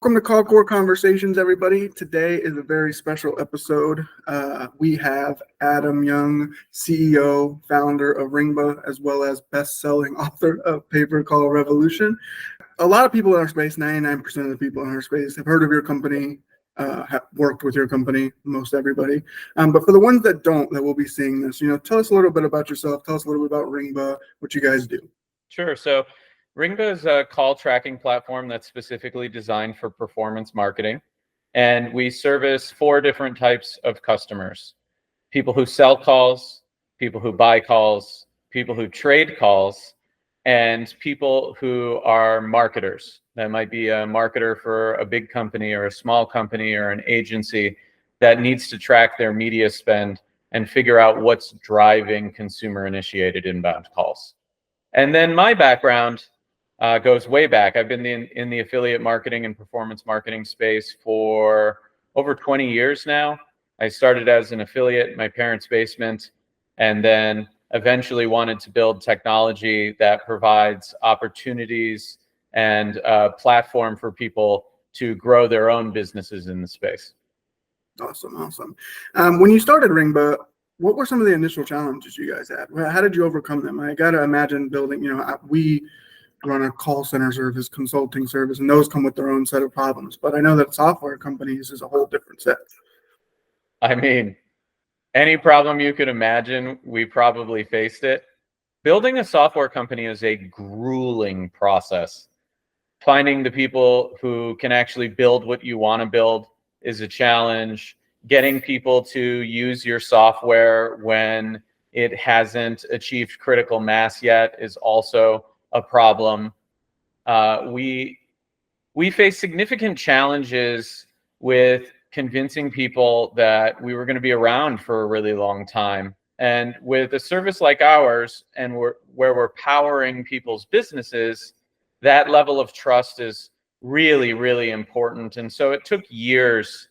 Welcome to CallCore Conversations, everybody. Today is a very special episode. We have Adam Young, CEO, founder of Ringba, as well as best-selling author of Paper Call Revolution. A lot of people in our space, 99% of the people in our space, have heard of your company, have worked with your company, most everybody. But for the ones that don't, that will be seeing this, tell us a little bit about yourself. Tell us a little bit about Ringba, what you guys do. Sure. So Ringba is a call tracking platform that's specifically designed for performance marketing. And we service 4 different types of customers: people who sell calls, people who buy calls, people who trade calls, and people who are marketers. That might be a marketer for a big company or a small company or an agency that needs to track their media spend and figure out what's driving consumer-initiated inbound calls. And then my background goes way back. I've been in the affiliate marketing and performance marketing space for over 20 years now. I started as an affiliate in my parents' basement, and then eventually wanted to build technology that provides opportunities and a platform for people to grow their own businesses in the space. Awesome. When you started Ringba, what were some of the initial challenges you guys had? How did you overcome them? I got to imagine building, we run a call center service, consulting service, and those come with their own set of problems. But I know that software companies is a whole different set. I mean, any problem you could imagine, we probably faced it. Building a software company is a grueling process. Finding the people who can actually build what you want to build is a challenge. Getting people to use your software when it hasn't achieved critical mass yet is also a problem. We face significant challenges with convincing people that we were going to be around for a really long time. And with a service like ours, and where we're powering people's businesses, that level of trust is really, really important. And so it took years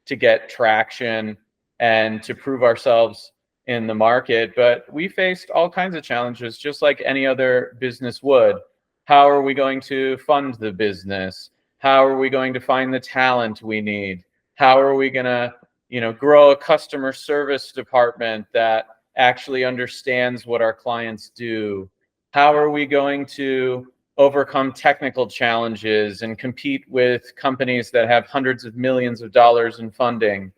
to get traction and to prove ourselves in the market. But we faced all kinds of challenges, just like any other business would. How are we going to fund the business? How are we going to find the talent we need? How are we going to, grow a customer service department that actually understands what our clients do? How are we going to overcome technical challenges and compete with companies that have hundreds of millions of dollars in funding?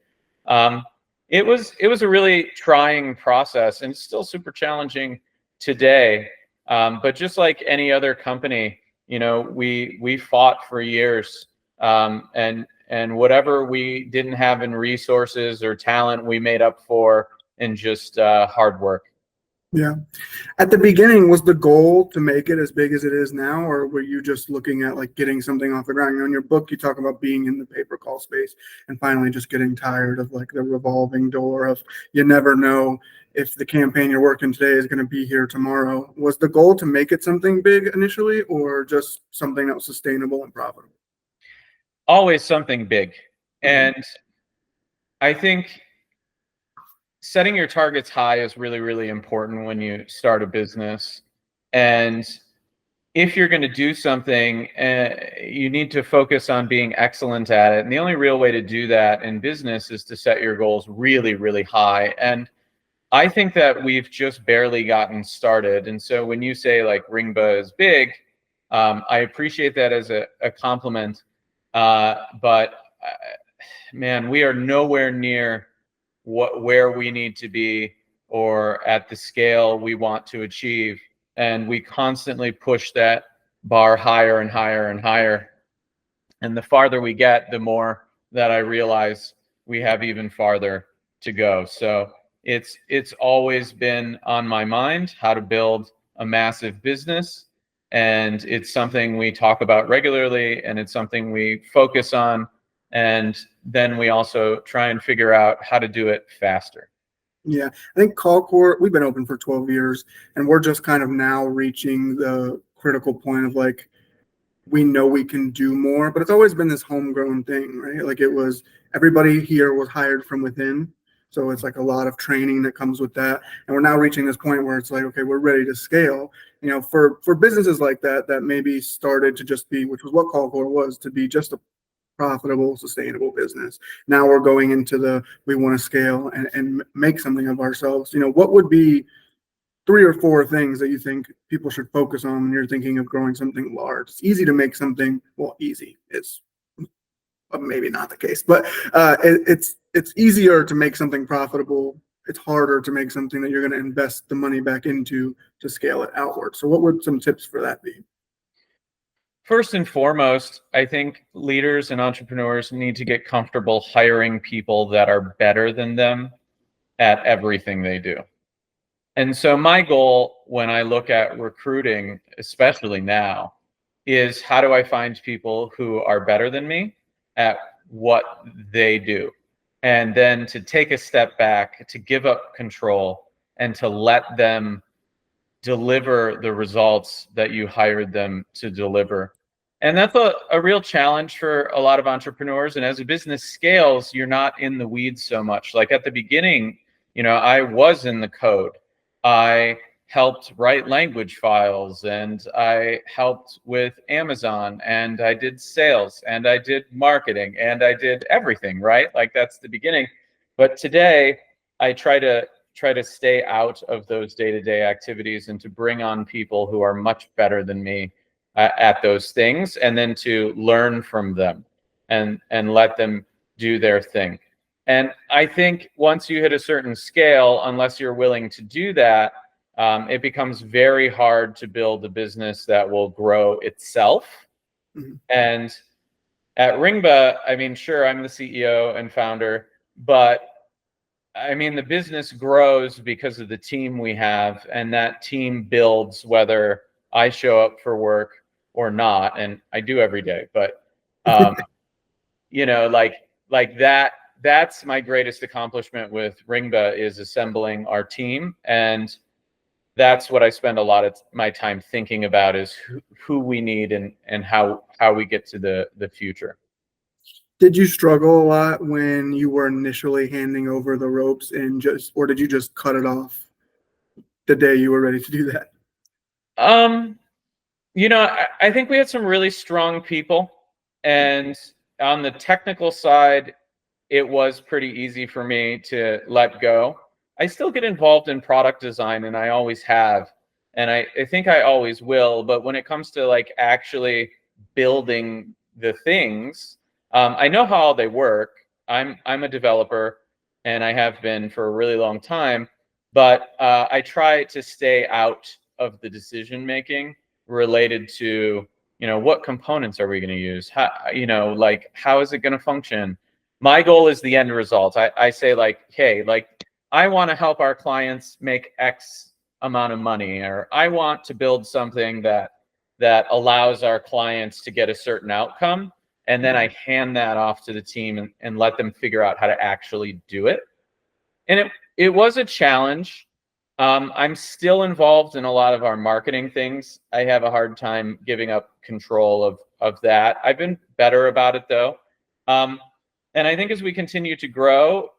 It was a really trying process, and it's still super challenging today. But just like any other company, we fought for years, and whatever we didn't have in resources or talent, we made up for in just hard work. Yeah. At the beginning, was the goal to make it as big as it is now, or were you just looking at getting something off the ground? In your book, you talk about being in the pay-per call space and finally just getting tired of the revolving door of you never know if the campaign you're working today is going to be here tomorrow. Was the goal to make it something big initially, or just something that was sustainable and profitable? Always something big. And I think setting your targets high is really, really important when you start a business. And if you're going to do something, you need to focus on being excellent at it. And the only real way to do that in business is to set your goals really, really high. And I think that we've just barely gotten started. And so when you say Ringba is big, I appreciate that as a compliment. But man, we are nowhere near where we need to be or at the scale we want to achieve. And we constantly push that bar higher and higher and higher. And the farther we get, the more that I realize we have even farther to go. So it's always been on my mind how to build a massive business. And it's something we talk about regularly, and it's something we focus on. And then we also try and figure out how to do it faster. Yeah, I think CallCore, we've been open for 12 years, and we're just kind of now reaching the critical point of we know we can do more, but it's always been this homegrown thing, right? It was everybody here was hired from within. So it's a lot of training that comes with that. And we're now reaching this point where it's okay, we're ready to scale. For businesses like that maybe started to just be, which was what CallCore was, to be just a profitable, sustainable business. Now we're going into we want to scale and make something of ourselves. What would be 3 or 4 things that you think people should focus on when you're thinking of growing something large? It's easy to make something, well, easy. It's maybe not the case, but it's easier to make something profitable. It's harder to make something that you're going to invest the money back into to scale it outward. So what would some tips for that be? First and foremost, I think leaders and entrepreneurs need to get comfortable hiring people that are better than them at everything they do. And so my goal when I look at recruiting, especially now, is how do I find people who are better than me at what they do? And then to take a step back, to give up control, and to let them deliver the results that you hired them to deliver. And that's a real challenge for a lot of entrepreneurs. And as a business scales, you're not in the weeds so much. Like at the beginning, I was in the code. I helped write language files, and I helped with Amazon, and I did sales, and I did marketing, and I did everything, right? Like that's the beginning. But today I try to stay out of those day-to-day activities and to bring on people who are much better than me at those things, and then to learn from them and let them do their thing. And I think once you hit a certain scale, unless you're willing to do that, it becomes very hard to build a business that will grow itself. Mm-hmm. And at Ringba, I mean, sure, I'm the CEO and founder, but I mean, the business grows because of the team we have, and that team builds whether I show up for work or not. And I do every day, but, like that's my greatest accomplishment with Ringba, is assembling our team. And that's what I spend a lot of my time thinking about, is who we need and how we get to the future. Did you struggle a lot when you were initially handing over the ropes or did you just cut it off the day you were ready to do that? I think we had some really strong people, and on the technical side, it was pretty easy for me to let go. I still get involved in product design, and I always have, and I think I always will. But when it comes to like actually building the things, I know how they work. I'm a developer, and I have been for a really long time. But I try to stay out of the decision making related to, what components are we going to use? How, how is it going to function? My goal is the end result. I say like, hey, like I want to help our clients make X amount of money, or I want to build something that allows our clients to get a certain outcome. And then I hand that off to the team and let them figure out how to actually do it. And it was a challenge. I'm still involved in a lot of our marketing things. I have a hard time giving up control of that. I've been better about it though. And I think as we continue to grow,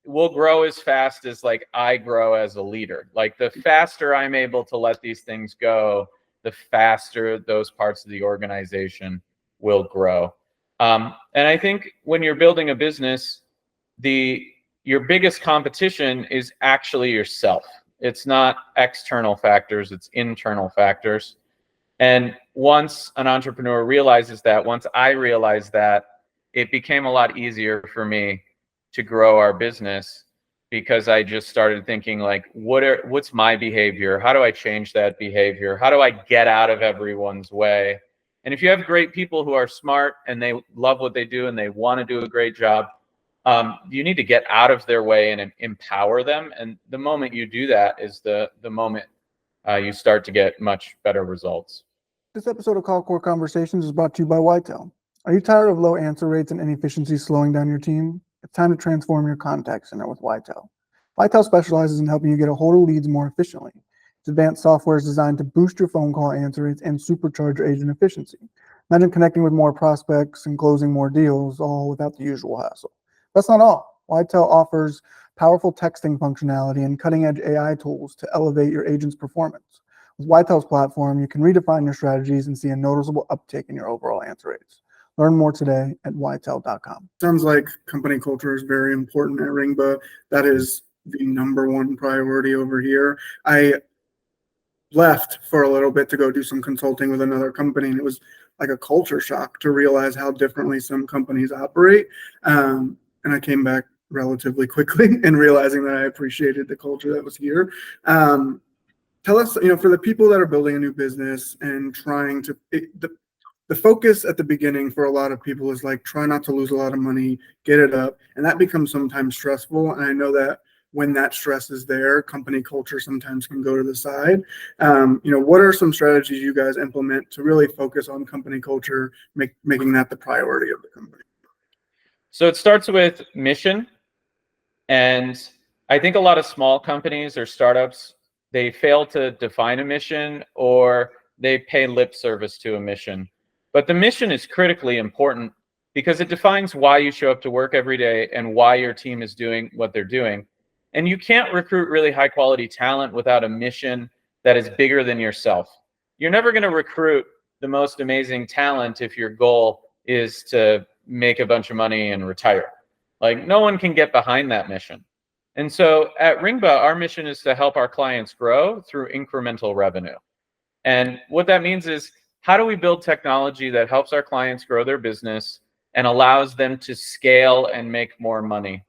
we'll grow as fast as like I grow as a leader. Like the faster I'm able to let these things go, the faster those parts of the organization will grow. And I think when you're building a business, your biggest competition is actually yourself. It's not external factors, it's internal factors. And once an entrepreneur realizes that, once I realized that, it became a lot easier for me to grow our business, because I just started thinking like, what's my behavior? How do I change that behavior? How do I get out of everyone's way? And if you have great people who are smart and they love what they do and they want to do a great job, you need to get out of their way and empower them. And the moment you do that is the moment you start to get much better results. This episode of CallCore Conversations is brought to you by Whitetail. Are you tired of low answer rates and inefficiencies slowing down your team? It's time to transform your contact center with Whitetail. Whitetail specializes in helping you get a hold of leads more efficiently. Its advanced software is designed to boost your phone call answer rates and supercharge your agent efficiency. Imagine connecting with more prospects and closing more deals, all without the usual hassle. That's not all. Whitetail offers powerful texting functionality and cutting-edge AI tools to elevate your agent's performance. With Whitetail's platform, you can redefine your strategies and see a noticeable uptick in your overall answer rates. Learn more today at ytel.com. Sounds like company culture is very important at Ringba. That is the number one priority over here. I left for a little bit to go do some consulting with another company, and it was like a culture shock to realize how differently some companies operate. And I came back relatively quickly and realizing that I appreciated the culture that was here. Tell us, for the people that are building a new business and trying to, the focus at the beginning for a lot of people is like, try not to lose a lot of money, get it up. And that becomes sometimes stressful. And I know that when that stress is there, company culture sometimes can go to the side. What are some strategies you guys implement to really focus on company culture, making that the priority of the company? So it starts with mission. And I think a lot of small companies or startups, they fail to define a mission, or they pay lip service to a mission. But the mission is critically important because it defines why you show up to work every day and why your team is doing what they're doing. And you can't recruit really high quality talent without a mission that is bigger than yourself. You're never going to recruit the most amazing talent if your goal is to make a bunch of money and retire. Like, no one can get behind that mission. And so at Ringba, our mission is to help our clients grow through incremental revenue. And what that means is, how do we build technology that helps our clients grow their business and allows them to scale and make more money?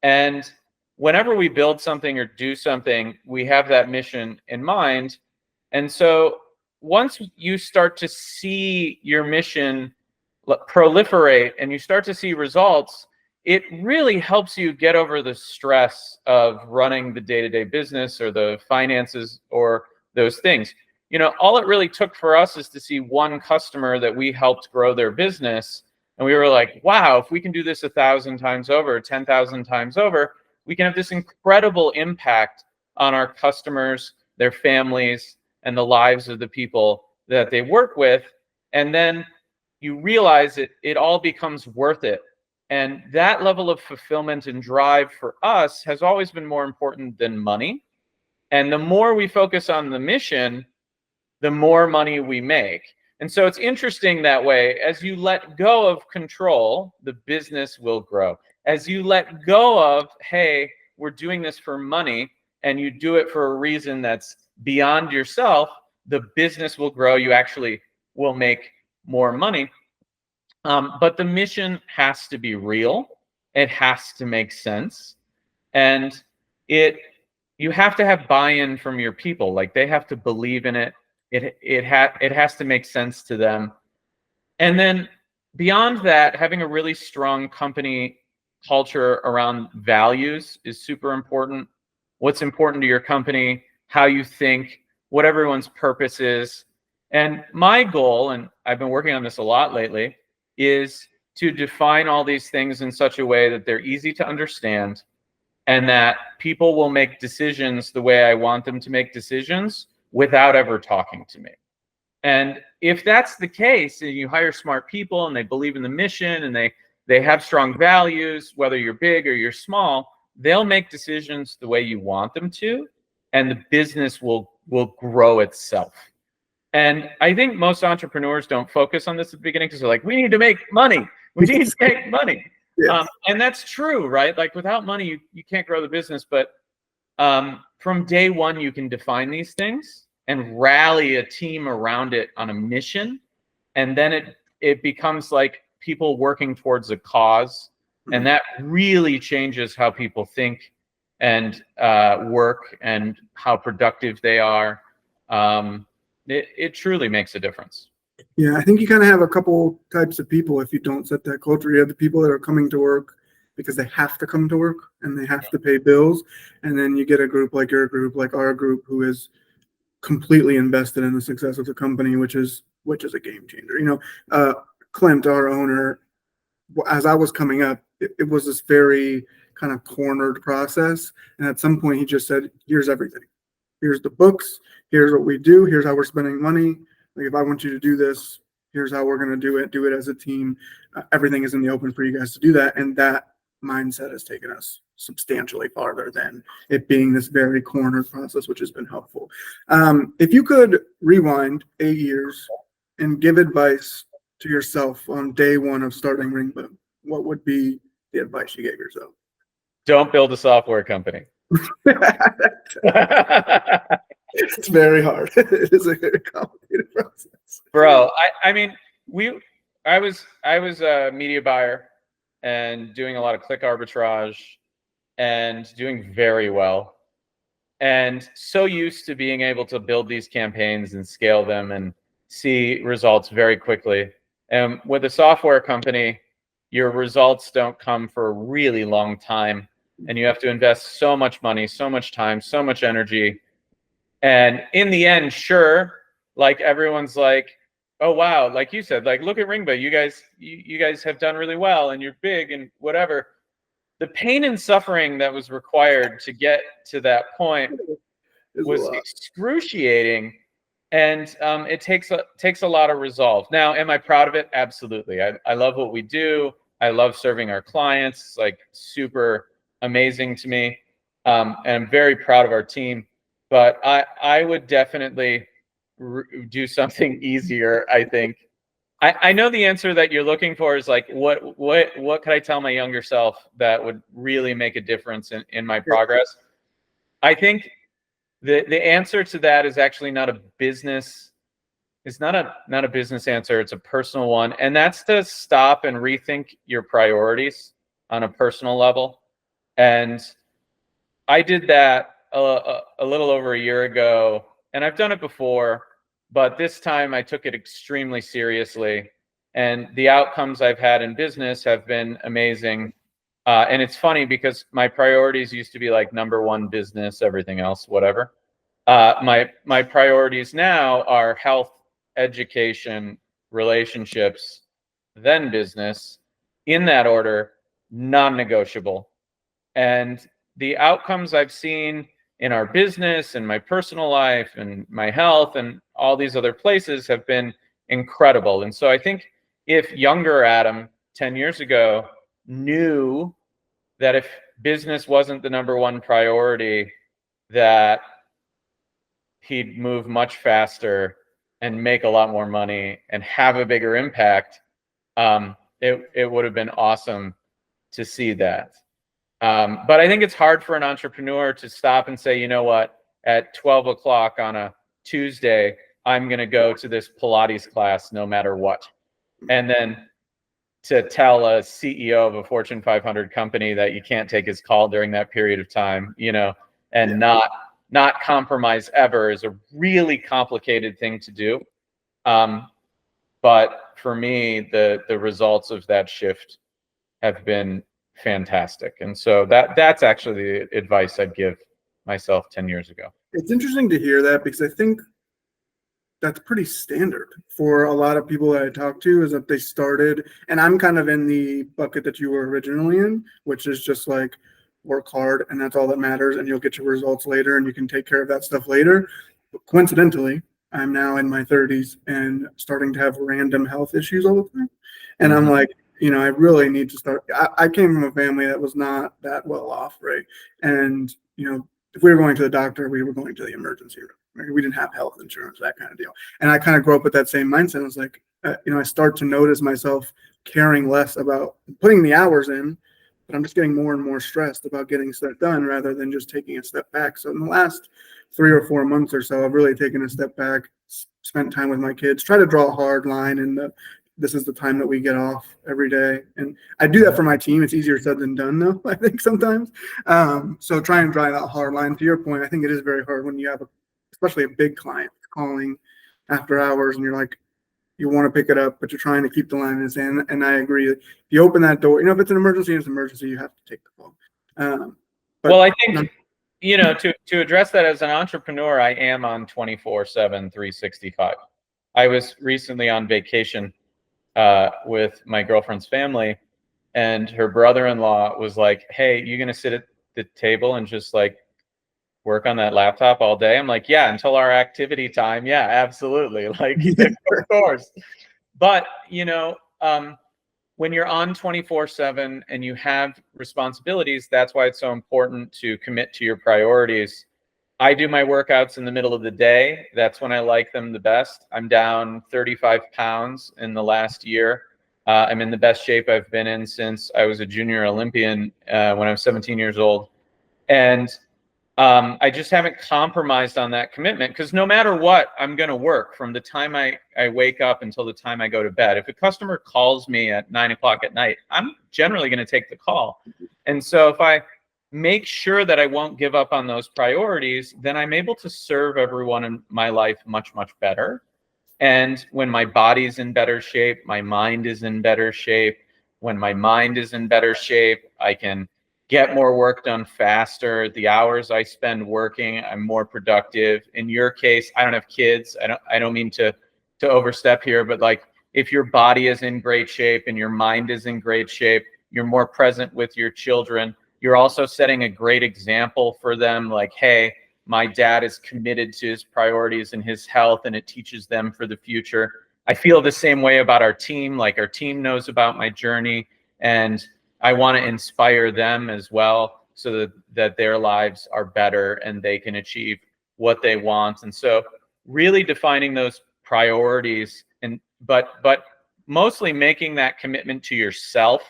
And whenever we build something or do something, we have that mission in mind. And so once you start to see your mission proliferate and you start to see results, it really helps you get over the stress of running the day-to-day business or the finances or those things. All it really took for us is to see one customer that we helped grow their business. And we were like, wow, if we can do this 1,000 times over, 10,000 times over, we can have this incredible impact on our customers, their families, and the lives of the people that they work with. And then you realize it all becomes worth it. And that level of fulfillment and drive for us has always been more important than money. And the more we focus on the mission, the more money we make. And so it's interesting that way. As you let go of control, the business will grow. As you let go of, hey, we're doing this for money, and you do it for a reason that's beyond yourself, the business will grow. You actually will make more money. But the mission has to be real. It has to make sense. And you have to have buy-in from your people. Like, they have to believe in it. It has to make sense to them. And then beyond that, having a really strong company culture around values is super important. What's important to your company, how you think, what everyone's purpose is. And my goal, and I've been working on this a lot lately, is to define all these things in such a way that they're easy to understand and that people will make decisions the way I want them to make decisions without ever talking to me. And if that's the case, and you hire smart people and they believe in the mission and they have strong values, whether you're big or you're small, they'll make decisions the way you want them to, and the business will grow itself. And I think most entrepreneurs don't focus on this at the beginning because they're like, we need to make money. We need to make money. Yes. And that's true, right? Like, without money, you can't grow the business. But from day one, you can define these things and rally a team around it on a mission. And then it becomes like people working towards a cause. And that really changes how people think and work and how productive they are. It truly makes a difference. Yeah, I think you kind of have a couple types of people if you don't set that culture. You have the people that are coming to work because they have to come to work and they have to pay bills. And then you get a group like your group, like our group, who is completely invested in the success of the company, which is a game changer. Clint, our owner, as I was coming up, it was this very kind of cornered process. And at some point he just said, here's everything. Here's the books. Here's what we do. Here's how we're spending money. Like, if I want you to do this, here's how we're going to do it as a team. Everything is in the open for you guys to do that. And that mindset has taken us substantially farther than it being this very cornered process, which has been helpful. If you could rewind 8 years and give advice to yourself on day one of starting Ringba, what would be the advice you gave yourself? Don't build a software company. It's very hard. It is a very complicated process. Bro, I mean, I was a media buyer and doing a lot of click arbitrage and doing very well. And so used to being able to build these campaigns and scale them and see results very quickly. And with a software company, your results don't come for a really long time. And you have to invest so much money, so much time, so much energy. And in the end, sure, like everyone's like, oh, wow, like you said, like, look at Ringba, you guys have done really well and you're big and whatever. The pain and suffering that was required to get to that point was excruciating, and it takes a lot of resolve. Now, am I proud of it? Absolutely. I love what we do. I love serving our clients. It's like super amazing to me, and I'm very proud of our team. But I would definitely do something easier, I think. I know the answer that you're looking for is like, what could I tell my younger self that would really make a difference in my progress? I think the answer to that is actually not a business. It's not a business answer. It's a personal one, and that's to stop and rethink your priorities on a personal level. And I did that a little over a year ago, and I've done it before, but this time I took it extremely seriously. And the outcomes I've had in business have been amazing. And it's funny because my priorities used to be like number one, business, everything else, whatever. My priorities now are health, education, relationships, then business, in that order, non-negotiable. And the outcomes I've seen in our business and my personal life and my health and all these other places have been incredible. And so I think if younger Adam 10 years ago knew that if business wasn't the number one priority, that he'd move much faster and make a lot more money and have a bigger impact, it would have been awesome to see that. But I think it's hard for an entrepreneur to stop and say, you know what, at 12 o'clock on a Tuesday, I'm going to go to this Pilates class no matter what. And then to tell a CEO of a Fortune 500 company that you can't take his call during that period of time, and not compromise ever is a really complicated thing to do. But for me, the results of that shift have been fantastic. And so that's actually the advice I'd give myself 10 years ago. It's interesting to hear that because I think that's pretty standard for a lot of people that I talk to, is that they started, and I'm kind of in the bucket that you were originally in, which is just like work hard and that's all that matters, and you'll get your results later and you can take care of that stuff later. But coincidentally, I'm now in my 30s and starting to have random health issues all the time. And I'm like, I really need to start. I came from a family that was not that well off, right? And, if we were going to the doctor, we were going to the emergency room. Right? We didn't have health insurance, that kind of deal. And I kind of grew up with that same mindset. I was like, I start to notice myself caring less about putting the hours in, but I'm just getting more and more stressed about getting stuff done rather than just taking a step back. So in the last 3 or 4 months or so, I've really taken a step back, spent time with my kids, try to draw a hard line, and this is the time that we get off every day. And I do that for my team. It's easier said than done, though, I think sometimes. So try and drive that hard line. To your point, I think it is very hard when you have, especially a big client calling after hours and you're like, you want to pick it up, but you're trying to keep the line in the sand. And I agree. If you open that door, if it's an emergency, it's an emergency, you have to take the call. Well, I think, to address that as an entrepreneur, I am on 24/7, 365. I was recently on vacation with my girlfriend's family, and her brother-in-law was like, hey, you gonna sit at the table and just like work on that laptop all day? I'm like, yeah, until our activity time. Yeah, absolutely. Like, of course. But, when you're on 24/7 and you have responsibilities, that's why it's so important to commit to your priorities. I do my workouts in the middle of the day. That's when I like them the best. I'm down 35 pounds in the last year. I'm in the best shape I've been in since I was a junior Olympian when I was 17 years old. And I just haven't compromised on that commitment, because no matter what, I'm going to work from the time I wake up until the time I go to bed. If a customer calls me at 9 o'clock at night, I'm generally going to take the call. And so if I make sure that I won't give up on those priorities, then I'm able to serve everyone in my life much, much better. And when my body's in better shape, my mind is in better shape. When my mind is in better shape, I can get more work done faster. The hours I spend working, I'm more productive. In your case, I don't have kids. I don't mean to overstep here, but like, if your body is in great shape and your mind is in great shape, you're more present with your children. You're also setting a great example for them. Like, hey, my dad is committed to his priorities and his health, and it teaches them for the future. I feel the same way about our team. Like, our team knows about my journey, and I want to inspire them as well, so that their lives are better and they can achieve what they want. And so really defining those priorities, but mostly making that commitment to yourself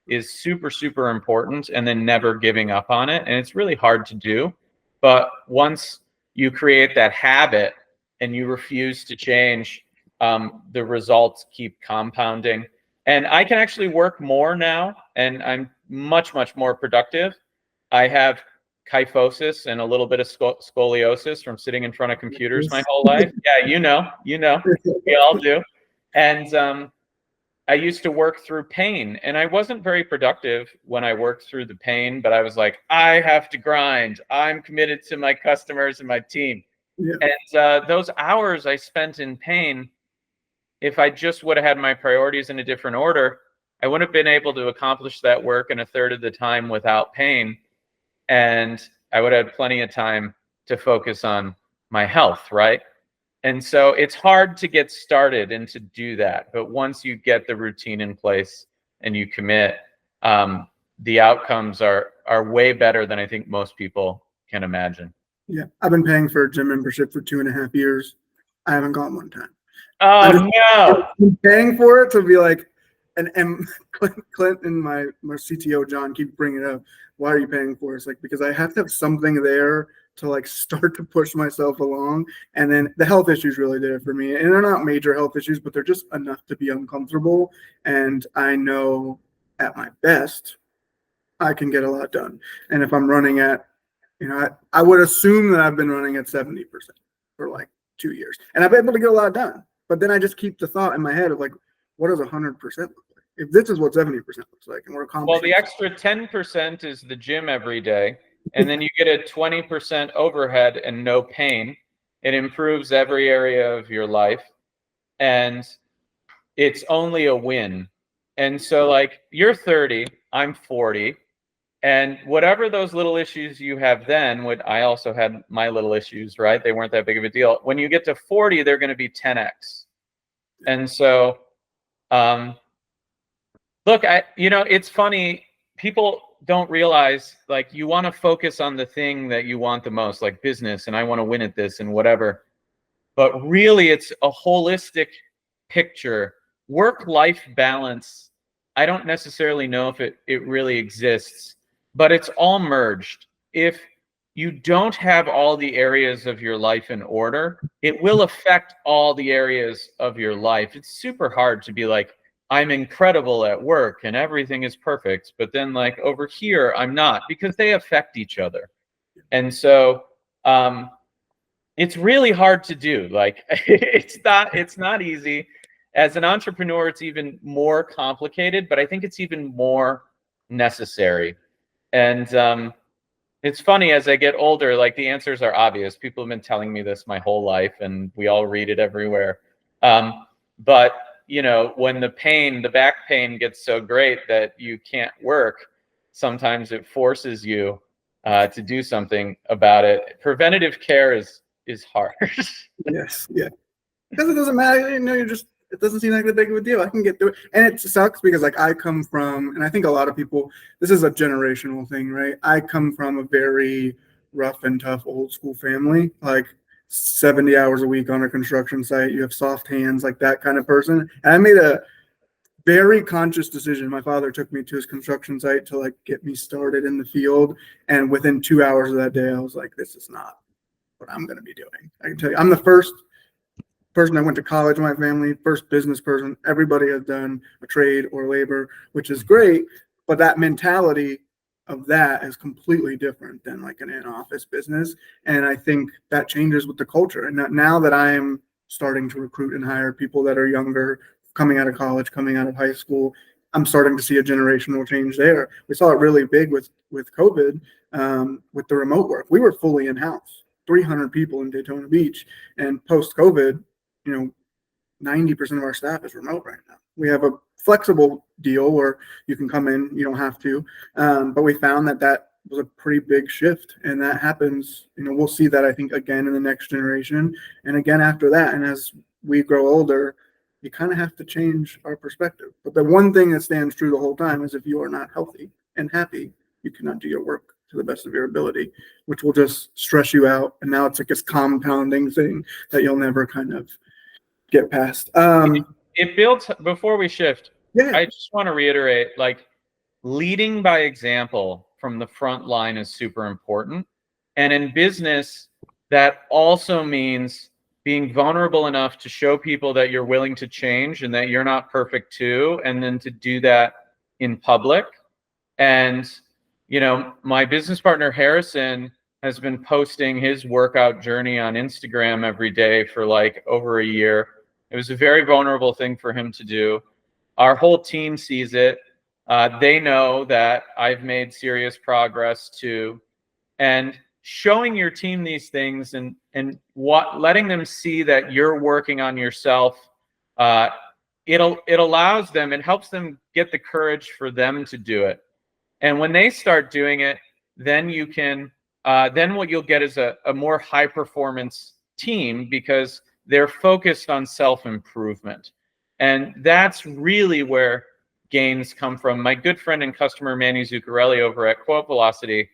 is super, super important, and then never giving up on it. And it's really hard to do. But once you create that habit and you refuse to change, the results keep compounding. And I can actually work more now, and I'm much, much more productive. I have kyphosis and a little bit of scoliosis from sitting in front of computers my whole life. Yeah, you know, we all do. And I used to work through pain, and I wasn't very productive when I worked through the pain, but I was like, I have to grind. I'm committed to my customers and my team. Yeah. And those hours I spent in pain, if I just would have had my priorities in a different order, I wouldn't have been able to accomplish that work in a third of the time without pain. And I would have had plenty of time to focus on my health, right? And so it's hard to get started and to do that. But once you get the routine in place and you commit, the outcomes are way better than I think most people can imagine. Yeah. I've been paying for a gym membership for 2.5 years. I haven't gone one time. Oh, no. I'm paying for it to be like, and Clint and my CTO, John, keep bringing it up. Why are you paying for it? It's like, because I have to have something there to like start to push myself along. And then the health issues really did it for me. And they're not major health issues, but they're just enough to be uncomfortable. And I know at my best, I can get a lot done. And if I'm running at, I would assume that I've been running at 70% for like 2 years. And I've been able to get a lot done. But then I just keep the thought in my head of like, what does 100% look like? If this is what 70% looks like, and we're accomplishing. Well, the extra 10% is the gym every day. And then you get a 20% overhead and no pain. It improves every area of your life. And it's only a win. And so, like, you're 30, I'm 40. And whatever those little issues you have then, I also had my little issues, right? They weren't that big of a deal. When you get to 40, they're going to be 10x. And so, look, it's funny. People don't realize, like, you want to focus on the thing that you want the most, like business, and I want to win at this and whatever. But really, it's a holistic picture. Work-life balance, I don't necessarily know if it really exists, but it's all merged. If you don't have all the areas of your life in order, it will affect all the areas of your life. It's super hard to be like, I'm incredible at work and everything is perfect, but then like over here, I'm not, because they affect each other. And so it's really hard to do. Like, it's not easy. As an entrepreneur, it's even more complicated, but I think it's even more necessary. And it's funny, as I get older, like, the answers are obvious. People have been telling me this my whole life, and we all read it everywhere. But when the back pain gets so great that you can't work, sometimes it forces you to do something about it. Preventative care is hard. Yes, yeah. Because it doesn't matter, it doesn't seem like that big of a deal. I can get through it. And it sucks because, like, I come from, and I think a lot of people, this is a generational thing, right? I come from a very rough and tough old school family, like 70 hours a week on a construction site. You have soft hands, like that kind of person. And I made a very conscious decision. My father took me to his construction site to like get me started in the field. And within 2 hours of that day, I was like, this is not what I'm going to be doing. I can tell you, I'm the first person that went to college in my family, first business person. Everybody has done a trade or labor, which is great. But that mentality of that is completely different than like an in-office business. And I think that changes with the culture. And now that I am starting to recruit and hire people that are younger, coming out of college, coming out of high school, I'm starting to see a generational change there. We saw it really big with COVID, with the remote work. We were fully in-house, 300 people in Daytona Beach. And post-COVID, 90% of our staff is remote right now. We have a flexible deal where you can come in, you don't have to. But we found that was a pretty big shift. And that happens, we'll see that, I think, again in the next generation and again after that. And as we grow older, you kind of have to change our perspective. But the one thing that stands true the whole time is if you are not healthy and happy, you cannot do your work to the best of your ability, which will just stress you out. And now it's like this compounding thing that you'll never kind of get past. It builds, before we shift, Yeah. I just want to reiterate, like, leading by example from the front line is super important. And in business, that also means being vulnerable enough to show people that you're willing to change and that you're not perfect too, and then to do that in public. And, my business partner, Harrison, has been posting his workout journey on Instagram every day for like over a year. It was a very vulnerable thing for him to do. Our whole team sees it. They know that I've made serious progress too. And showing your team these things and letting them see that you're working on yourself, it allows them, it helps them get the courage for them to do it. And when they start doing it, then you can, then what you'll get is a more high performance team, because they're focused on self-improvement. And that's really where gains come from. My good friend and customer, Manny Zuccarelli over at Quote Velocity,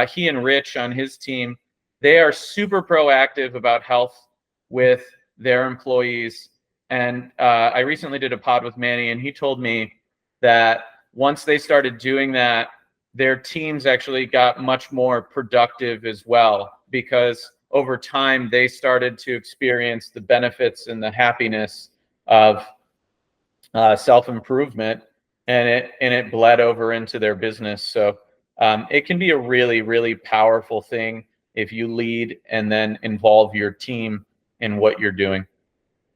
he and Rich on his team, they are super proactive about health with their employees. And I recently did a pod with Manny, and he told me that once they started doing that, their teams actually got much more productive as well, because over time they started to experience the benefits and the happiness of self-improvement, and it bled over into their business. So it can be a really, really powerful thing if you lead and then involve your team in what you're doing.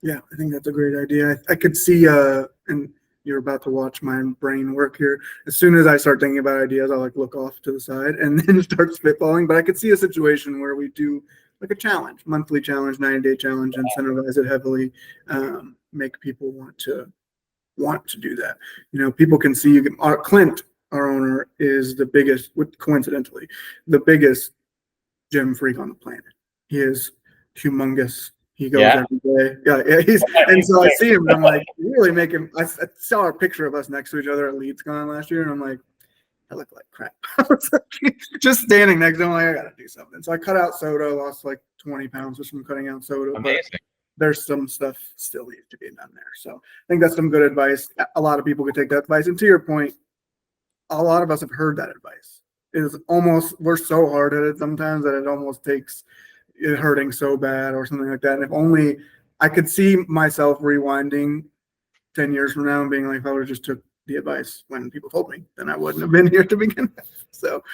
Yeah, I think that's a great idea. I could see, and you're about to watch my brain work here. As soon as I start thinking about ideas, I'll like look off to the side and then start spitballing. But I could see a situation where we do like a challenge, monthly challenge, 90-day challenge, incentivize it heavily, make people want to do that. People can see Clint, our owner, is the biggest, coincidentally, the biggest gym freak on the planet. He is humongous. He goes every day. Yeah. And so I see him and I'm like, you really make him. I saw a picture of us next to each other at LeadsCon last year, and I'm like, I look like crap. Just standing next to him, like, I gotta do something. So I cut out soda, lost like 20 pounds just from cutting out soda. Amazing. But there's some stuff still needs to be done there. So I think that's some good advice. A lot of people could take that advice. And to your point, a lot of us have heard that advice. We're so hard at it sometimes that it almost takes it hurting so bad or something like that. And if only I could see myself rewinding 10 years from now and being like, if I would have just took the advice when people told me, then I wouldn't have been here to begin with. So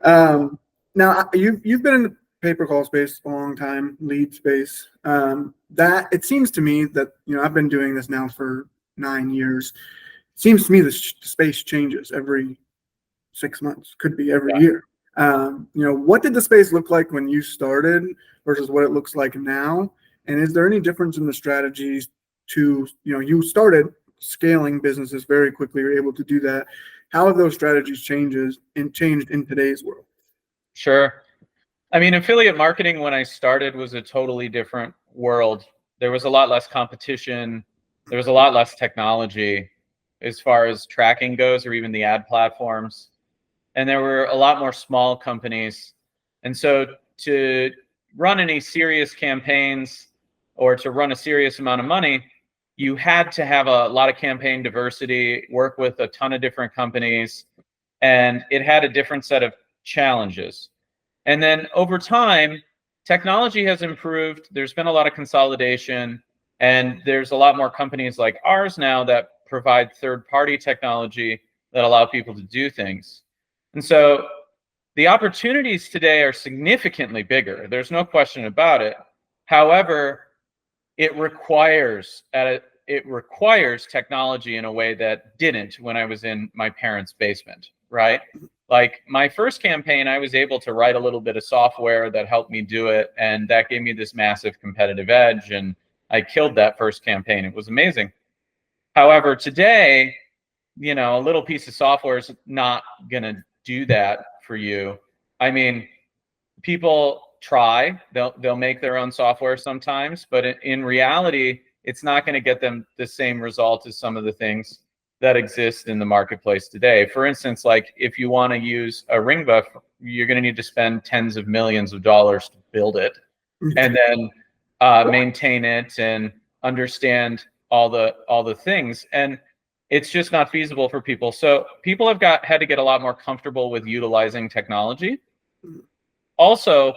now you've been in the pay-per-call space a long time, lead space. That it seems to me that, I've been doing this now for 9 years. It seems to me the space changes every 6 months, could be every year. What did the space look like when you started versus what it looks like now? And is there any difference in the strategies to, you started scaling businesses very quickly, you're able to do that. How have those strategies changed in today's world? Sure. I mean, affiliate marketing when I started was a totally different world. There was a lot less competition. There was a lot less technology as far as tracking goes, or even the ad platforms. And there were a lot more small companies. And so to run any serious campaigns or to run a serious amount of money, you had to have a lot of campaign diversity, work with a ton of different companies, and it had a different set of challenges. And then over time, technology has improved. There's been a lot of consolidation, and there's a lot more companies like ours now that provide third-party technology that allow people to do things. And so the opportunities today are significantly bigger. There's no question about it. However, it requires technology in a way that didn't when I was in my parents' basement, right? Like my first campaign, I was able to write a little bit of software that helped me do it, and that gave me this massive competitive edge, and I killed that first campaign. It was amazing. However, today, you know, a little piece of software is not going to do that for you. I mean, people try, they'll make their own software sometimes, but in reality, it's not going to get them the same result as some of the things that exist in the marketplace today. For instance, like if you want to use a Ringba, you're going to need to spend tens of millions of dollars to build it and then maintain it and understand all the things. And it's just not feasible for people. So people have had to get a lot more comfortable with utilizing technology. Also,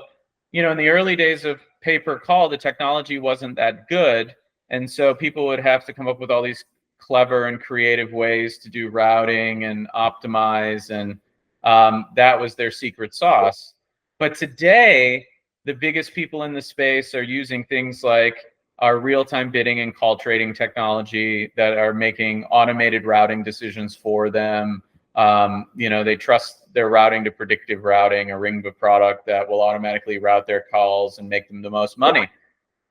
you know, in the early days of pay-per-call, the technology wasn't that good. And so people would have to come up with all these clever and creative ways to do routing and optimize. And that was their secret sauce. But today, the biggest people in the space are using things like our real-time bidding and call trading technology that are making automated routing decisions for them. You know, they trust their routing to predictive routing, a Ringba product that will automatically route their calls and make them the most money.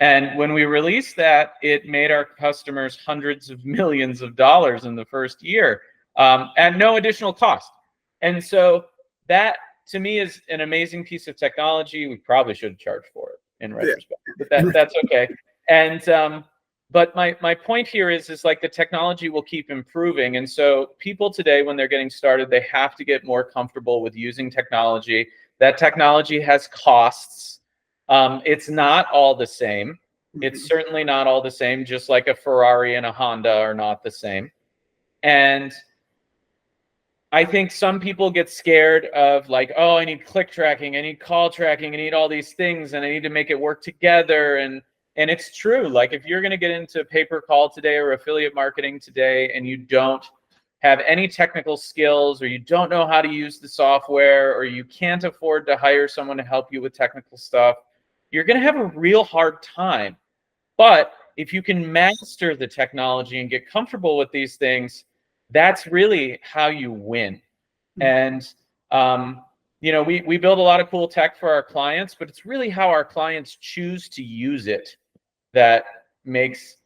And when we released that, it made our customers hundreds of millions of dollars in the first year at no additional cost. And so that, to me, is an amazing piece of technology. We probably should charge for it in retrospect, but that's okay. And but my point here is like the technology will keep improving. And so people today, when they're getting started, they have to get more comfortable with using technology. That technology has costs. It's not all the same. It's certainly not all the same, just like a Ferrari and a Honda are not the same. And I think some people get scared of like, oh, I need click tracking, I need call tracking, I need all these things, and I need to make it work together. And it's true. Like if you're going to get into pay-per-call today or affiliate marketing today, and you don't have any technical skills, or you don't know how to use the software, or you can't afford to hire someone to help you with technical stuff, you're going to have a real hard time. But if you can master the technology and get comfortable with these things, that's really how you win. And you know, we build a lot of cool tech for our clients, but it's really how our clients choose to use it that makes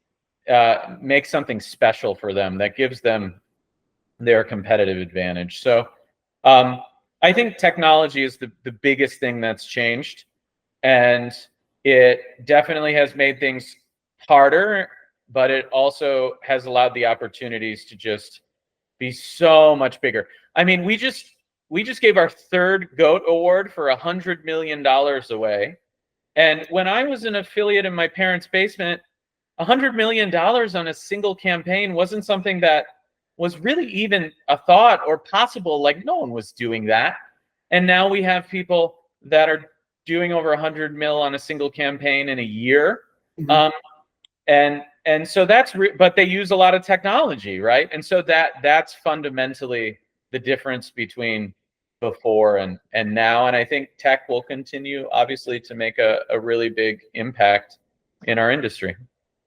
something special for them, that gives them their competitive advantage. So I think technology is the biggest thing that's changed, and it definitely has made things harder, but it also has allowed the opportunities to just be so much bigger. I mean, we just gave our third GOAT award for $100 million away. And when I was an affiliate in my parents' basement, $100 million on a single campaign wasn't something that was really even a thought or possible. Like no one was doing that. And now we have people that are doing over 100 mil on a single campaign in a year. And so that's, but they use a lot of technology, right? And so that's fundamentally the difference between before and now. And I think tech will continue, obviously, to make a really big impact in our industry.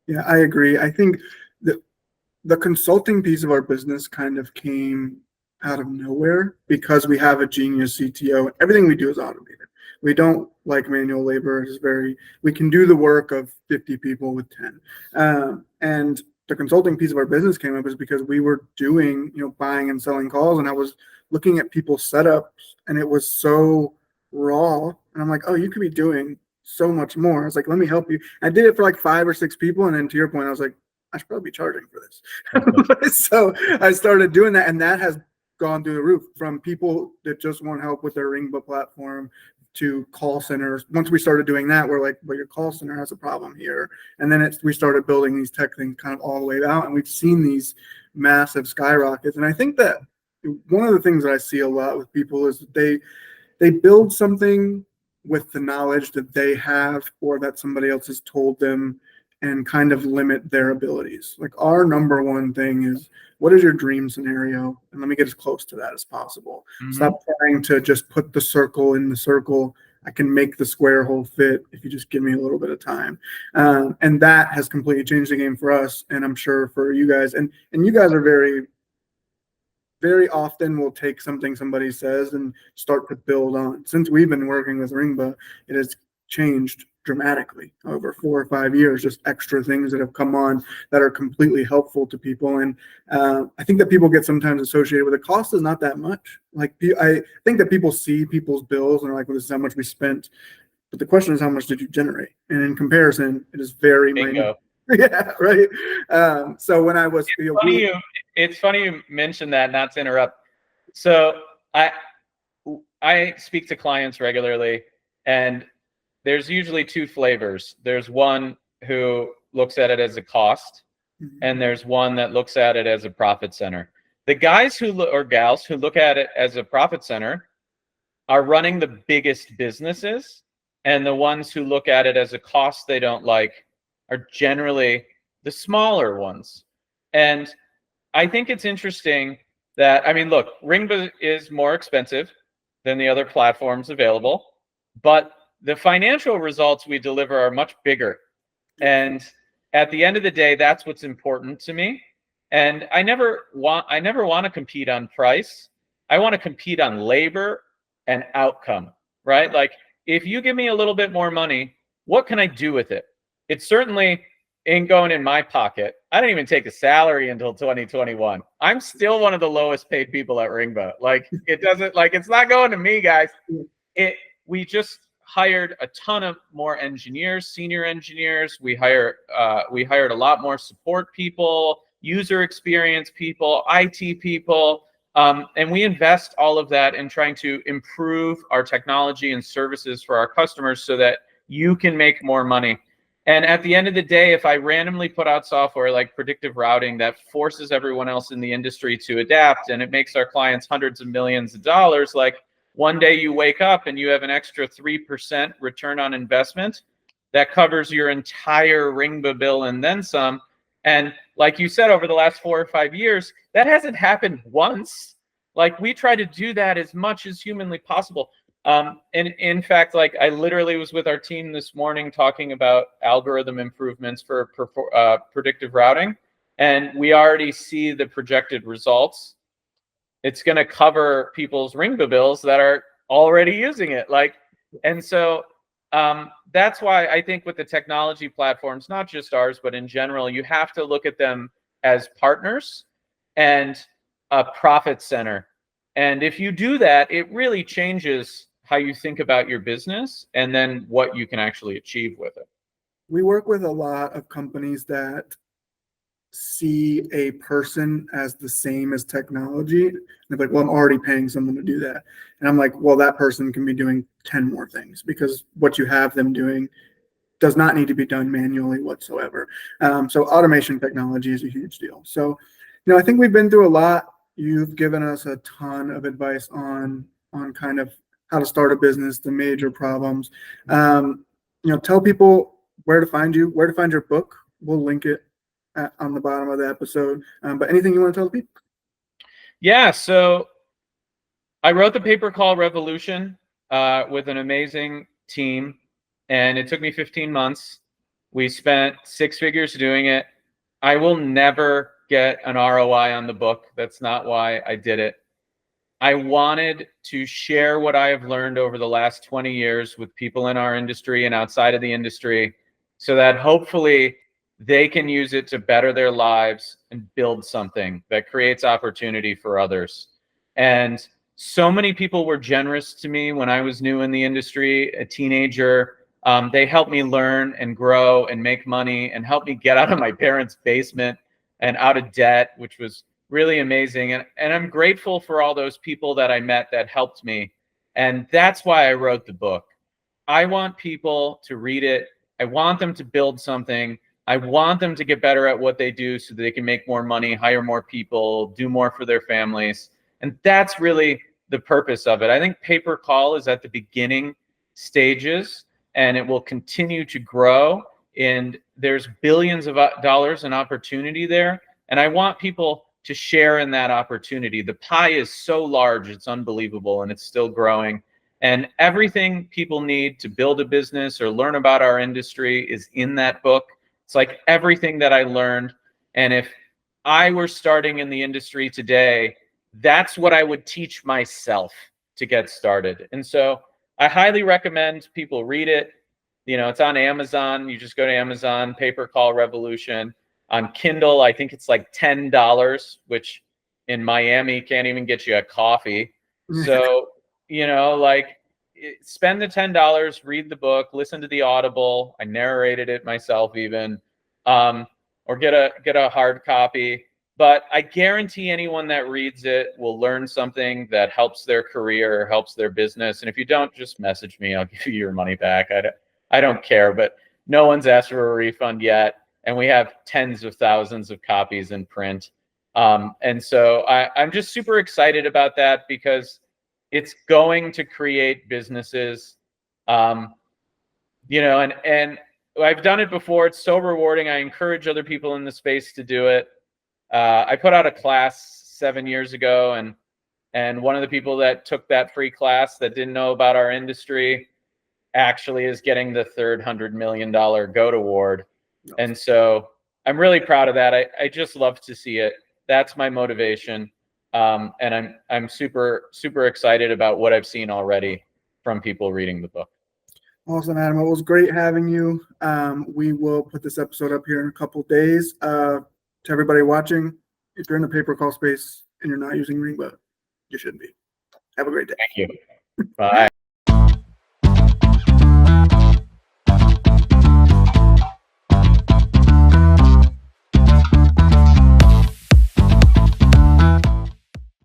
Yeah, I agree. I think the consulting piece of our business kind of came out of nowhere because we have a genius CTO. Everything we do is automated. We don't like manual labor. We can do the work of 50 people with 10. And the consulting piece of our business came up is because we were doing, buying and selling calls, and I was looking at people's setups, and it was so raw. And I'm like, oh, you could be doing so much more. I was like, let me help you. I did it for like 5 or 6 people, and then to your point, I was like, I should probably be charging for this. So I started doing that, and that has gone through the roof, from people that just want help with their Ringba platform to call centers. Once we started doing that, we're like, well, your call center has a problem here. And then we started building these tech things kind of all the way out, and we've seen these massive skyrockets. And I think that one of the things that I see a lot with people is that they build something with the knowledge that they have or that somebody else has told them, and kind of limit their abilities. Like, our number one thing is, what is your dream scenario? And let me get as close to that as possible. Mhm. Stop trying to just put the circle in the circle. I can make the square hole fit if you just give me a little bit of time. And that has completely changed the game for us, and I'm sure for you guys. And you guys are very often will take something somebody says and start to build on. Since we've been working with Ringba, it has changed dramatically over 4 or 5 years, just extra things that have come on that are completely helpful to people. And I think that people get sometimes associated with the cost is not that much. Like, I think that people see people's bills and are like, well, this is how much we spent. But the question is, how much did you generate? And in comparison, it is very minute. Yeah, right. So when I was, it's funny you mentioned that, not to interrupt. So I speak to clients regularly, and there's usually two flavors. There's one who looks at it as a cost, and there's one that looks at it as a profit center. The guys or gals who look at it as a profit center are running the biggest businesses, and the ones who look at it as a cost they don't like are generally the smaller ones. And I think it's interesting that, I mean, look, Ringba is more expensive than the other platforms available, but the financial results we deliver are much bigger. And at the end of the day, that's what's important to me. And I never want to compete on price. I want to compete on labor and outcome, right? Like, if you give me a little bit more money, what can I do with it? It certainly ain't going in my pocket. I didn't even take a salary until 2021. I'm still one of the lowest paid people at Ringba. Like, it's not going to me, guys. We just hired a ton of more engineers, senior engineers. We hired a lot more support people, user experience people, IT people, and we invest all of that in trying to improve our technology and services for our customers so that you can make more money. And at the end of the day, if I randomly put out software like predictive routing that forces everyone else in the industry to adapt, and it makes our clients hundreds of millions of dollars, like, one day you wake up and you have an extra 3% return on investment that covers your entire Ringba bill and then some. And like you said, over the last 4 or 5 years, that hasn't happened once. Like, we try to do that as much as humanly possible. And in fact, like, I literally was with our team this morning talking about algorithm improvements for predictive routing, and we already see the projected results. It's going to cover people's Ringba bills that are already using it. Like, and so that's why I think with the technology platforms, not just ours, but in general, you have to look at them as partners and a profit center. And if you do that, it really changes how you think about your business and then what you can actually achieve with it. We work with a lot of companies that see a person as the same as technology. And they're like, well, I'm already paying someone to do that. And I'm like, well, that person can be doing 10 more things, because what you have them doing does not need to be done manually whatsoever. So automation technology is a huge deal. So, I think we've been through a lot. You've given us a ton of advice on kind of how to start a business, the major problems. Tell people where to find you, where to find your book. We'll link it on the bottom of the episode. But anything you want to tell the people? Yeah, so I wrote the paper called Revolution with an amazing team, and it took me 15 months. We spent 6 figures doing it. I will never get an ROI on the book. That's not why I did it. I wanted to share what I have learned over the last 20 years with people in our industry and outside of the industry, so that hopefully they can use it to better their lives and build something that creates opportunity for others. And so many people were generous to me when I was new in the industry, a teenager. They helped me learn and grow and make money and helped me get out of my parents' basement and out of debt, which was really amazing. And I'm grateful for all those people that I met that helped me. And that's why I wrote the book. I want people to read it. I want them to build something. I want them to get better at what they do so that they can make more money, hire more people, do more for their families. And that's really the purpose of it. I think pay-per-call is at the beginning stages, and it will continue to grow. And there's billions of dollars in opportunity there. And I want people to share in that opportunity. The pie is so large, it's unbelievable, and it's still growing. And everything people need to build a business or learn about our industry is in that book. It's like everything that I learned. And if I were starting in the industry today, that's what I would teach myself to get started. And so I highly recommend people read it. You know, it's on Amazon. You just go to Amazon, Pay-Per-Call Revolution. On Kindle, I think it's like $10, which in Miami can't even get you a coffee. So, you know, like spend the $10, read the book, listen to the Audible. I narrated it myself even, or get a hard copy. But I guarantee anyone that reads it will learn something that helps their career, helps their business. And if you don't, just message me. I'll give you your money back. I don't care, but no one's asked for a refund yet. And we have tens of thousands of copies in print. And so I'm just super excited about that because it's going to create businesses, you know, and I've done it before. It's so rewarding. I encourage other people in the space to do it. I put out a class 7 years ago, and one of the people that took that free class that didn't know about our industry actually is getting the third $100 million GOAT award. And so I'm really proud of that. I just love to see it. That's my motivation. And I'm super, super excited about what I've seen already from people reading the book. Awesome, Adam. It was great having you. We will put this episode up here in a couple days. To everybody watching, if you're in the pay-per-call space and you're not using Ringba, you should be. Have a great day. Thank you. Bye.